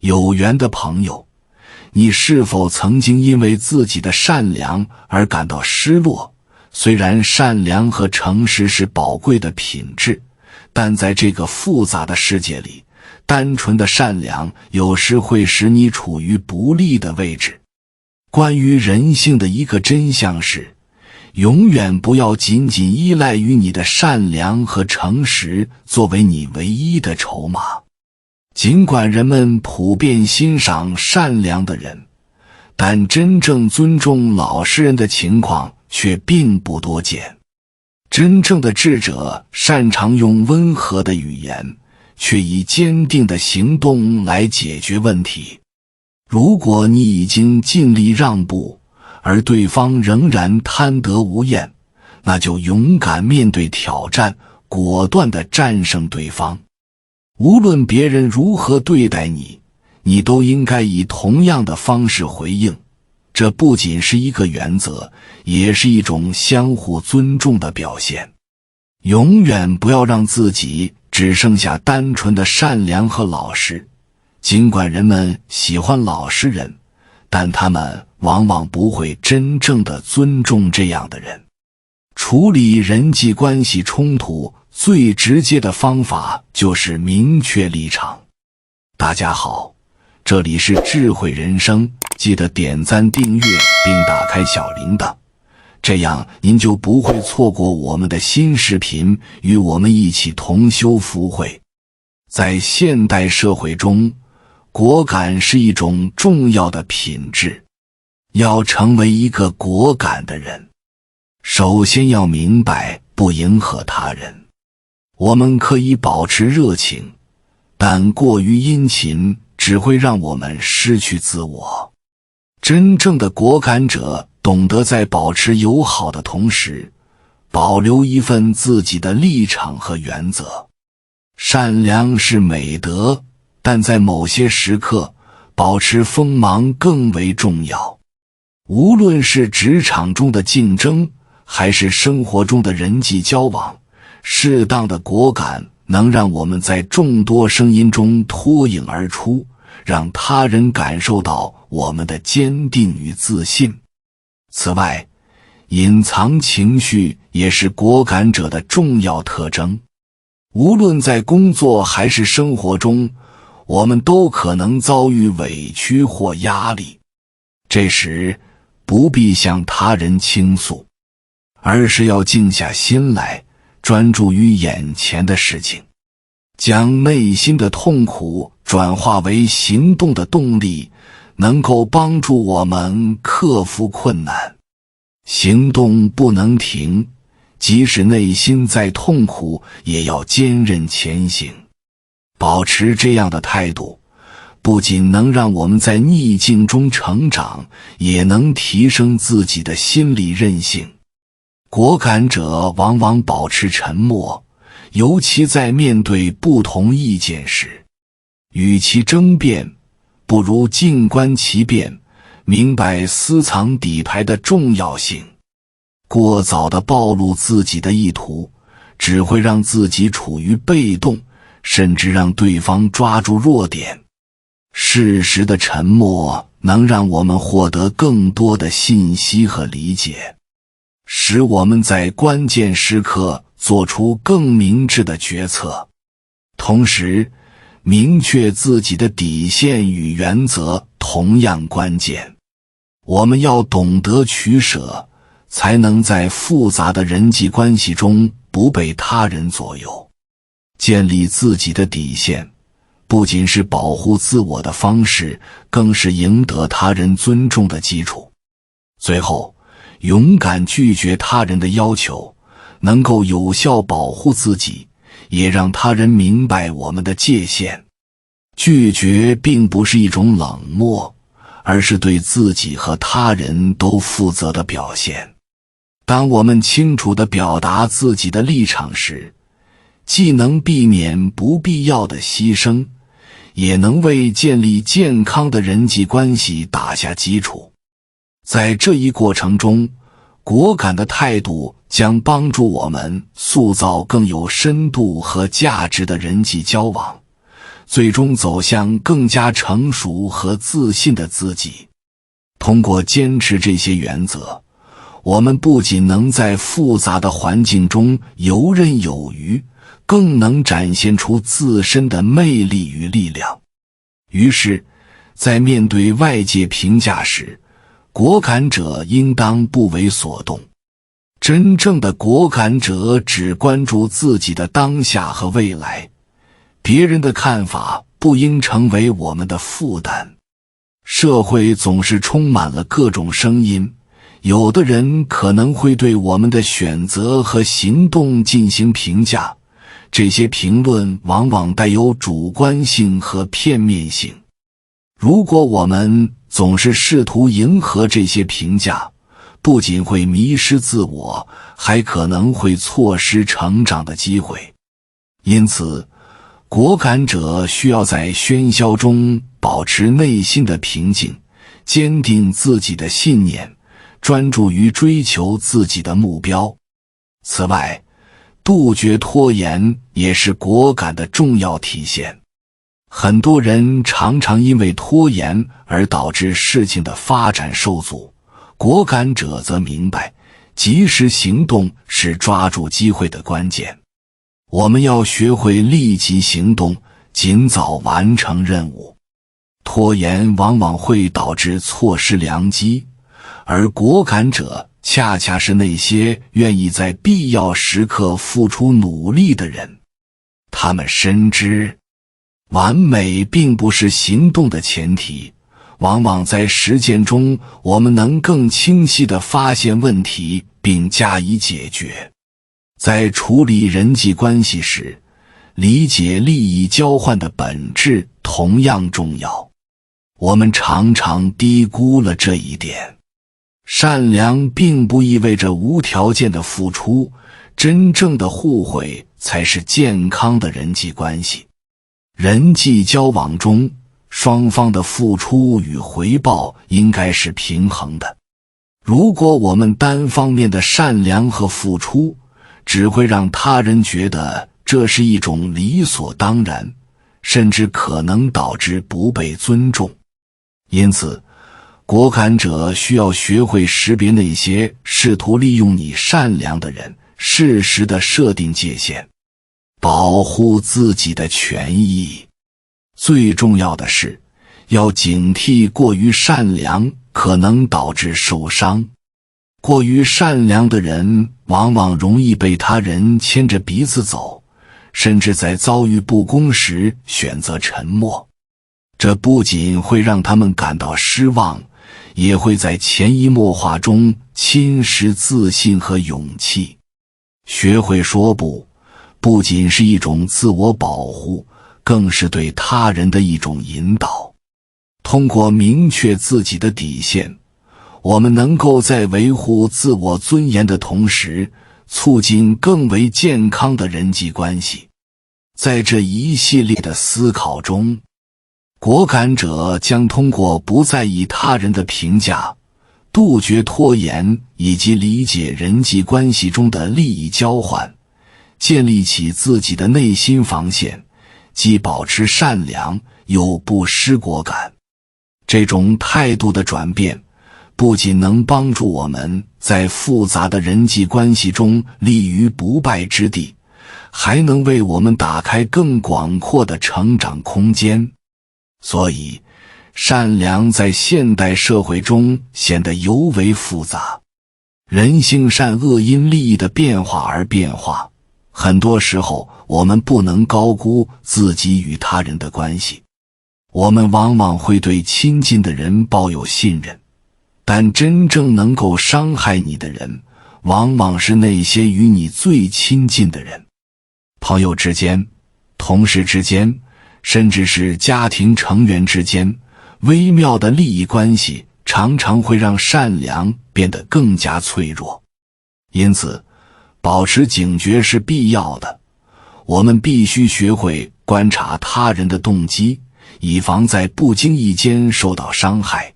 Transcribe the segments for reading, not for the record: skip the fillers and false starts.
有缘的朋友，你是否曾经因为自己的善良而感到失落？虽然善良和诚实是宝贵的品质，但在这个复杂的世界里，单纯的善良有时会使你处于不利的位置。关于人性的一个真相是，永远不要仅仅依赖于你的善良和诚实作为你唯一的筹码。尽管人们普遍欣赏善良的人，但真正尊重老实人的情况却并不多见。真正的智者擅长用温和的语言，却以坚定的行动来解决问题。如果你已经尽力让步，而对方仍然贪得无厌，那就勇敢面对挑战，果断地战胜对方。无论别人如何对待你，你都应该以同样的方式回应。这不仅是一个原则，也是一种相互尊重的表现。永远不要让自己只剩下单纯的善良和老实。尽管人们喜欢老实人，但他们往往不会真正的尊重这样的人。处理人际关系冲突最直接的方法就是明确立场。大家好，这里是智慧人生，记得点赞订阅并打开小铃铛，这样您就不会错过我们的新视频，与我们一起同修福慧。在现代社会中，果敢是一种重要的品质。要成为一个果敢的人，首先要明白不迎合他人。我们可以保持热情，但过于殷勤只会让我们失去自我。真正的果敢者懂得在保持友好的同时，保留一份自己的立场和原则。善良是美德，但在某些时刻，保持锋芒更为重要。无论是职场中的竞争，还是生活中的人际交往，适当的果敢能让我们在众多声音中脱颖而出，让他人感受到我们的坚定与自信。此外，隐藏情绪也是果敢者的重要特征。无论在工作还是生活中，我们都可能遭遇委屈或压力。这时，不必向他人倾诉，而是要静下心来，专注于眼前的事情，将内心的痛苦转化为行动的动力，能够帮助我们克服困难。行动不能停，即使内心再痛苦，也要坚韧前行。保持这样的态度，不仅能让我们在逆境中成长，也能提升自己的心理韧性。果敢者往往保持沉默，尤其在面对不同意见时。与其争辩，不如静观其变，明白私藏底牌的重要性。过早地暴露自己的意图，只会让自己处于被动，甚至让对方抓住弱点。适时的沉默能让我们获得更多的信息和理解，使我们在关键时刻做出更明智的决策。同时，明确自己的底线与原则同样关键。我们要懂得取舍，才能在复杂的人际关系中不被他人左右。建立自己的底线，不仅是保护自我的方式，更是赢得他人尊重的基础。最后，勇敢拒绝他人的要求，能够有效保护自己，也让他人明白我们的界限。拒绝并不是一种冷漠，而是对自己和他人都负责的表现。当我们清楚地表达自己的立场时，既能避免不必要的牺牲，也能为建立健康的人际关系打下基础。在这一过程中，果敢的态度将帮助我们塑造更有深度和价值的人际交往，最终走向更加成熟和自信的自己。通过坚持这些原则，我们不仅能在复杂的环境中游刃有余，更能展现出自身的魅力与力量。于是，在面对外界评价时，果敢者应当不为所动。真正的果敢者只关注自己的当下和未来，别人的看法不应成为我们的负担。社会总是充满了各种声音，有的人可能会对我们的选择和行动进行评价，这些评论往往带有主观性和片面性。如果我们总是试图迎合这些评价，不仅会迷失自我，还可能会错失成长的机会。因此，果敢者需要在喧嚣中保持内心的平静，坚定自己的信念，专注于追求自己的目标。此外，杜绝拖延也是果敢的重要体现。很多人常常因为拖延而导致事情的发展受阻，果敢者则明白，及时行动是抓住机会的关键。我们要学会立即行动，尽早完成任务。拖延往往会导致错失良机，而果敢者恰恰是那些愿意在必要时刻付出努力的人。他们深知，完美并不是行动的前提，往往在实践中，我们能更清晰地发现问题并加以解决。在处理人际关系时，理解利益交换的本质同样重要。我们常常低估了这一点。善良并不意味着无条件的付出，真正的互惠才是健康的人际关系。人际交往中，双方的付出与回报应该是平衡的。如果我们单方面的善良和付出，只会让他人觉得这是一种理所当然，甚至可能导致不被尊重。因此，果敢者需要学会识别那些试图利用你善良的人，适时地设定界限，保护自己的权益。最重要的是，要警惕过于善良可能导致受伤。过于善良的人往往容易被他人牵着鼻子走，甚至在遭遇不公时选择沉默。这不仅会让他们感到失望，也会在潜移默化中侵蚀自信和勇气。学会说不，不仅是一种自我保护，更是对他人的一种引导。通过明确自己的底线，我们能够在维护自我尊严的同时，促进更为健康的人际关系。在这一系列的思考中，果敢者将通过不在意他人的评价，杜绝拖延以及理解人际关系中的利益交换，建立起自己的内心防线，既保持善良，又不失果敢。这种态度的转变，不仅能帮助我们在复杂的人际关系中立于不败之地，还能为我们打开更广阔的成长空间。所以，善良在现代社会中显得尤为复杂。人性善恶因利益的变化而变化，很多时候我们不能高估自己与他人的关系。我们往往会对亲近的人抱有信任，但真正能够伤害你的人，往往是那些与你最亲近的人。朋友之间、同事之间，甚至是家庭成员之间，微妙的利益关系常常会让善良变得更加脆弱。因此，保持警觉是必要的。我们必须学会观察他人的动机，以防在不经意间受到伤害。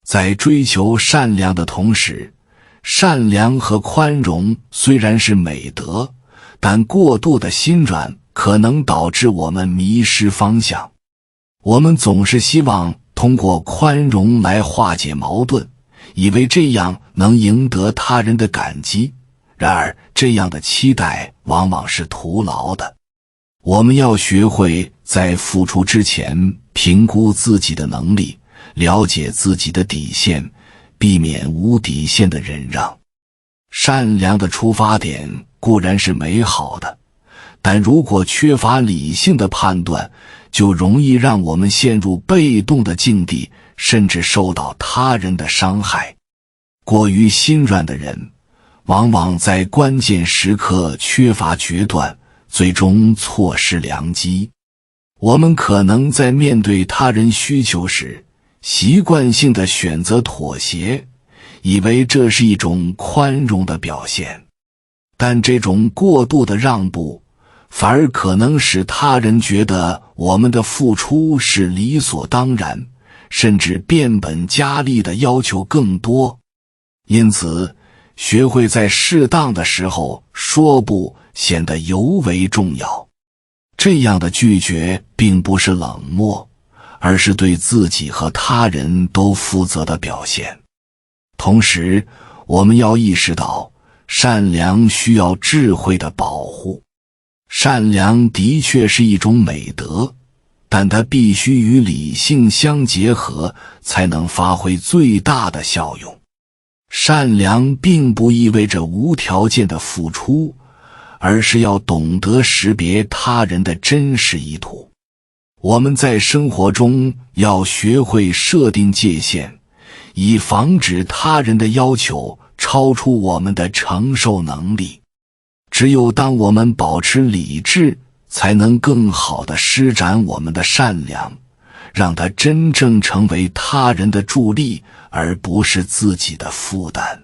在追求善良的同时，善良和宽容虽然是美德，但过度的心软可能导致我们迷失方向。我们总是希望通过宽容来化解矛盾，以为这样能赢得他人的感激，然而这样的期待往往是徒劳的。我们要学会在付出之前评估自己的能力，了解自己的底线，避免无底线的忍让。善良的出发点固然是美好的，但如果缺乏理性的判断，就容易让我们陷入被动的境地，甚至受到他人的伤害。过于心软的人，往往在关键时刻缺乏决断，最终错失良机。我们可能在面对他人需求时，习惯性地选择妥协，以为这是一种宽容的表现。但这种过度的让步，反而可能使他人觉得我们的付出是理所当然，甚至变本加厉地要求更多。因此，学会在适当的时候说不，显得尤为重要。这样的拒绝并不是冷漠，而是对自己和他人都负责的表现。同时，我们要意识到，善良需要智慧的保护。善良的确是一种美德，但它必须与理性相结合，才能发挥最大的效用。善良并不意味着无条件的付出，而是要懂得识别他人的真实意图。我们在生活中要学会设定界限，以防止他人的要求超出我们的承受能力。只有当我们保持理智，才能更好地施展我们的善良，让它真正成为他人的助力，而不是自己的负担。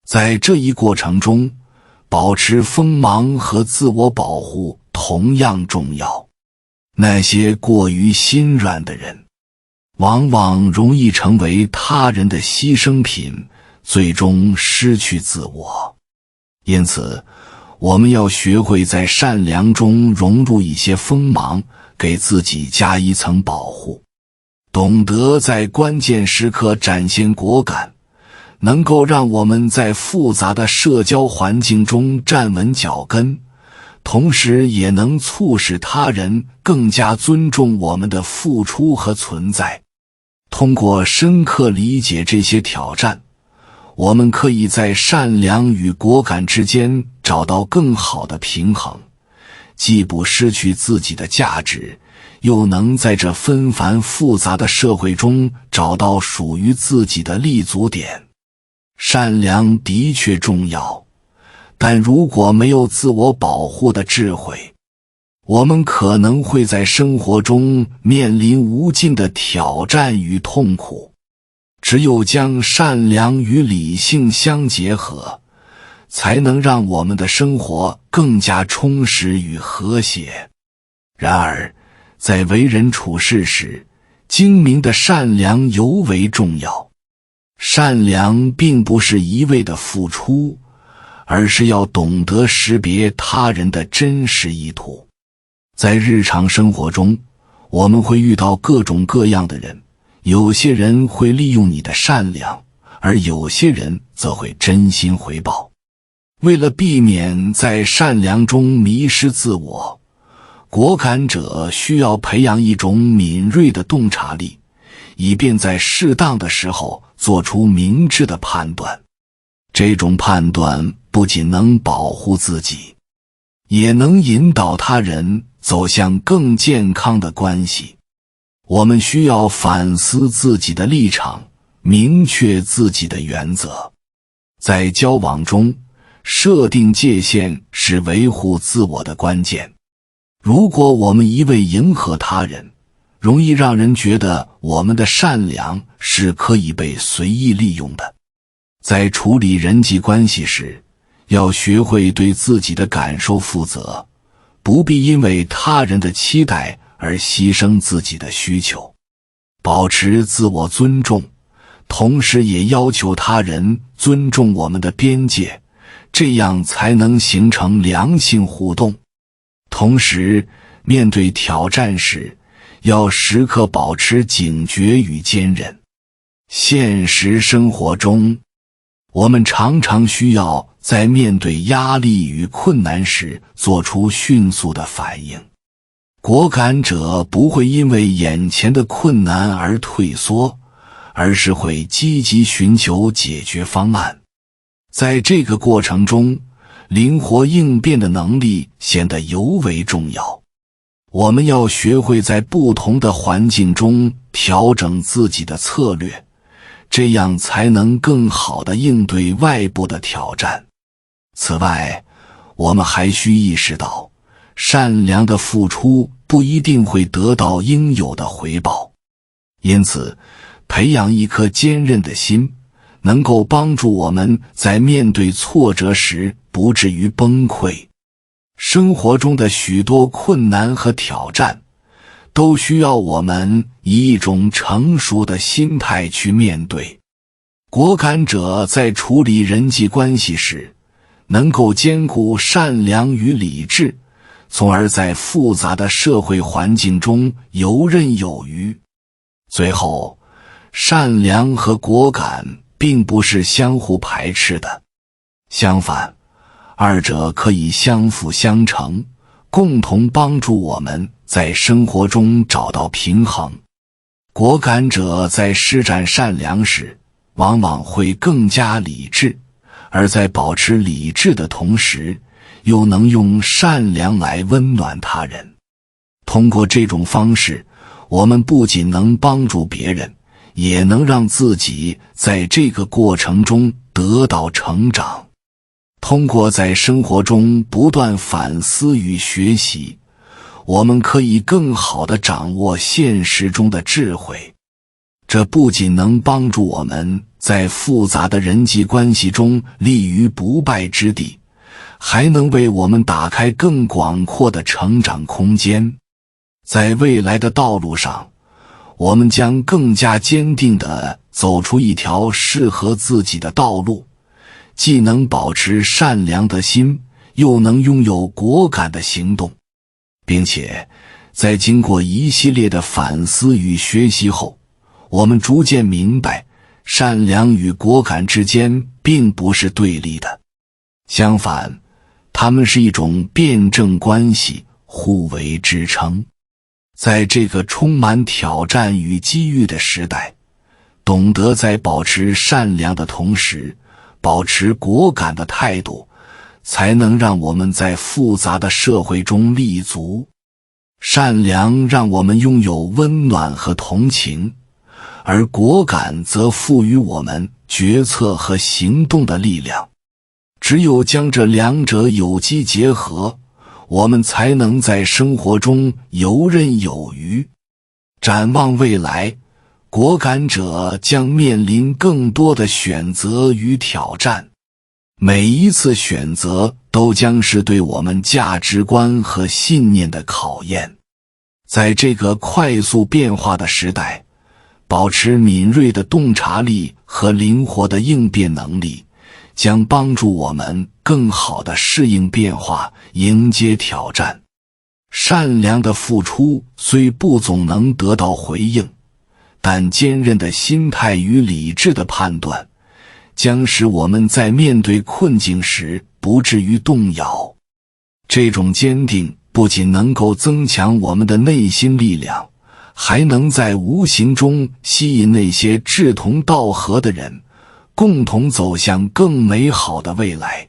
在这一过程中，保持锋芒和自我保护同样重要。那些过于心软的人，往往容易成为他人的牺牲品，最终失去自我。因此，我们要学会在善良中融入一些锋芒，给自己加一层保护。懂得在关键时刻展现果敢，能够让我们在复杂的社交环境中站稳脚跟，同时也能促使他人更加尊重我们的付出和存在。通过深刻理解这些挑战，我们可以在善良与果敢之间找到更好的平衡，既不失去自己的价值，又能在这纷繁复杂的社会中找到属于自己的立足点。善良的确重要，但如果没有自我保护的智慧，我们可能会在生活中面临无尽的挑战与痛苦。只有将善良与理性相结合，才能让我们的生活更加充实与和谐。然而，在为人处事时，精明的善良尤为重要。善良并不是一味的付出，而是要懂得识别他人的真实意图。在日常生活中，我们会遇到各种各样的人，有些人会利用你的善良，而有些人则会真心回报。为了避免在善良中迷失自我，果敢者需要培养一种敏锐的洞察力，以便在适当的时候做出明智的判断。这种判断不仅能保护自己，也能引导他人走向更健康的关系。我们需要反思自己的立场，明确自己的原则。在交往中，设定界限是维护自我的关键。如果我们一味迎合他人，容易让人觉得我们的善良是可以被随意利用的。在处理人际关系时，要学会对自己的感受负责，不必因为他人的期待而牺牲自己的需求。保持自我尊重，同时也要求他人尊重我们的边界，这样才能形成良性互动。同时，面对挑战时，要时刻保持警觉与坚韧。现实生活中，我们常常需要在面对压力与困难时做出迅速的反应。果敢者不会因为眼前的困难而退缩，而是会积极寻求解决方案。在这个过程中，灵活应变的能力显得尤为重要。我们要学会在不同的环境中调整自己的策略，这样才能更好地应对外部的挑战。此外，我们还需意识到，善良的付出不一定会得到应有的回报。因此，培养一颗坚韧的心，能够帮助我们在面对挫折时不至于崩溃。生活中的许多困难和挑战，都需要我们以一种成熟的心态去面对。果敢者在处理人际关系时，能够兼顾善良与理智，从而在复杂的社会环境中游刃有余。最后，善良和果敢并不是相互排斥的，相反，二者可以相辅相成，共同帮助我们在生活中找到平衡。果敢者在施展善良时，往往会更加理智，而在保持理智的同时，又能用善良来温暖他人。通过这种方式，我们不仅能帮助别人，也能让自己在这个过程中得到成长。通过在生活中不断反思与学习，我们可以更好地掌握现实中的智慧。这不仅能帮助我们在复杂的人际关系中立于不败之地，还能为我们打开更广阔的成长空间。在未来的道路上，我们将更加坚定地走出一条适合自己的道路，既能保持善良的心，又能拥有果敢的行动。并且，在经过一系列的反思与学习后，我们逐渐明白，善良与果敢之间并不是对立的，相反，它们是一种辩证关系，互为支撑。在这个充满挑战与机遇的时代，懂得在保持善良的同时，保持果敢的态度，才能让我们在复杂的社会中立足。善良让我们拥有温暖和同情，而果敢则赋予我们决策和行动的力量。只有将这两者有机结合，我们才能在生活中游刃有余。展望未来，果敢者将面临更多的选择与挑战，每一次选择都将是对我们价值观和信念的考验。在这个快速变化的时代，保持敏锐的洞察力和灵活的应变能力，将帮助我们更好地适应变化，迎接挑战。善良的付出虽不总能得到回应，但坚韧的心态与理智的判断，将使我们在面对困境时不至于动摇。这种坚定不仅能够增强我们的内心力量，还能在无形中吸引那些志同道合的人，共同走向更美好的未来。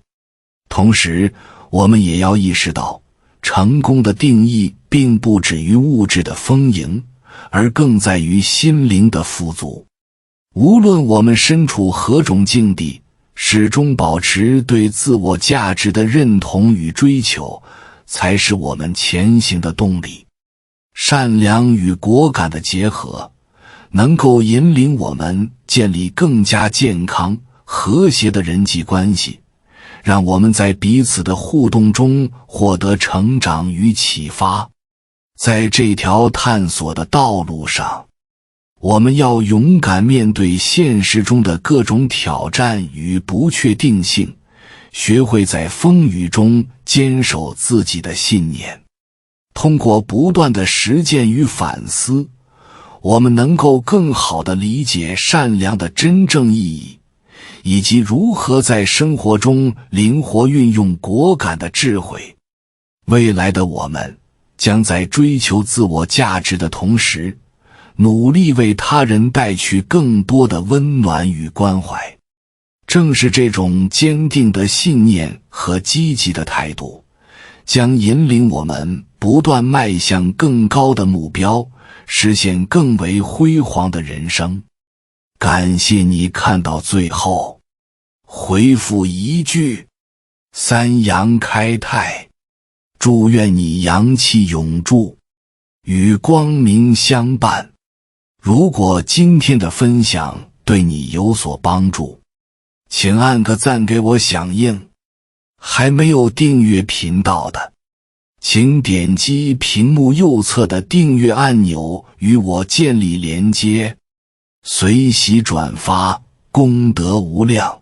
同时，我们也要意识到，成功的定义并不止于物质的丰盈，而更在于心灵的富足。无论我们身处何种境地，始终保持对自我价值的认同与追求，才是我们前行的动力。善良与果敢的结合，能够引领我们建立更加健康、和谐的人际关系，让我们在彼此的互动中获得成长与启发。在这条探索的道路上，我们要勇敢面对现实中的各种挑战与不确定性，学会在风雨中坚守自己的信念。通过不断的实践与反思，我们能够更好地理解善良的真正意义，以及如何在生活中灵活运用果敢的智慧。未来的我们将在追求自我价值的同时，努力为他人带去更多的温暖与关怀。正是这种坚定的信念和积极的态度，将引领我们不断迈向更高的目标，实现更为辉煌的人生。感谢你看到最后，回复一句三阳开泰，祝愿你阳气永驻，与光明相伴。如果今天的分享对你有所帮助，请按个赞给我响应。还没有订阅频道的，请点击屏幕右侧的订阅按钮与我建立连接，随喜转发，功德无量。